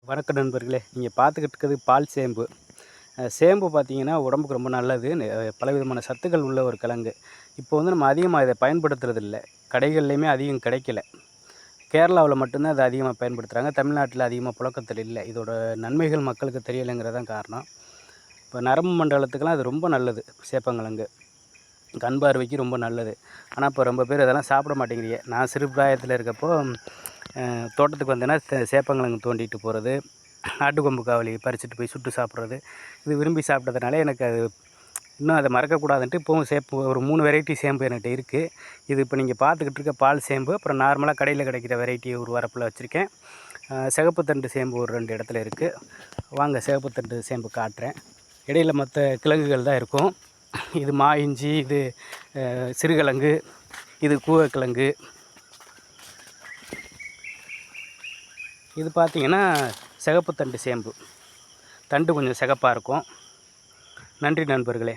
வணக்கம் நண்பர்களே, நீங்கள் பார்த்துக்கிட்டு இருக்கிறது பால் சேம்பு. சேம்பு பார்த்தீங்கன்னா உடம்புக்கு ரொம்ப நல்லது. பலவிதமான சத்துக்கள் உள்ள ஒரு கிழங்கு. இப்போ வந்து நம்ம அதிகமாக இதை பயன்படுத்துறதில்ல. கடைகள்லையுமே அதிகம் கிடைக்கல. கேரளாவில் மட்டும்தான் இதை அதிகமாக பயன்படுத்துகிறாங்க. தமிழ்நாட்டில் அதிகமாக புழக்கத்தில் இல்லை. இதோட நன்மைகள் மக்களுக்கு தெரியலைங்கிறது தான் காரணம். இப்போ நரம்பு மண்டலத்துக்கெல்லாம் அது ரொம்ப நல்லது. சேப்பங்கிழங்கு கண் பார்வைக்கு ரொம்ப நல்லது. ஆனால் இப்போ ரொம்ப பேர் அதெல்லாம் சாப்பிட மாட்டேங்கிறீங்க. நான் சிறு பிராயத்தில் இருக்கப்போ தோட்டத்துக்கு வந்தேன்னா சேப்பங்கிழங்கு தோண்டிட்டு போகிறது, ஆட்டுக்கொம்பு காவலி பறிச்சுட்டு போய் சுட்டு சாப்பிட்றது, இது விரும்பி சாப்பிட்டதுனால எனக்கு அது இன்னும் அதை மறக்கக்கூடாதுன்ட்டு இப்போவும் சேம்பு ஒரு 3 வெரைட்டி சேம்பு என்கிட்ட இருக்குது. இது இப்போ நீங்கள் பார்த்துக்கிட்டு இருக்க பால் சேம்பு, அப்புறம் நார்மலாக கடையில் கிடைக்கிற வெரைட்டி ஒரு வரப்பில் வச்சுருக்கேன். சிகப்பு தண்டு சேம்பு ஒரு 2 இடத்துல இருக்குது. வாங்க சிகப்பு தண்டு சேம்பு காட்டுறேன். இடையில் மற்ற கிழங்குகள் தான் இருக்கும். இது மா இஞ்சி, இது சிறுகிழங்கு, இது கூவக்கிழங்கு. இது பார்த்திங்கன்னா சிகப்பு தண்டு சேம்பு. தண்டு கொஞ்சம் சிகப்பாக இருக்கும். நன்றி நண்பர்களே.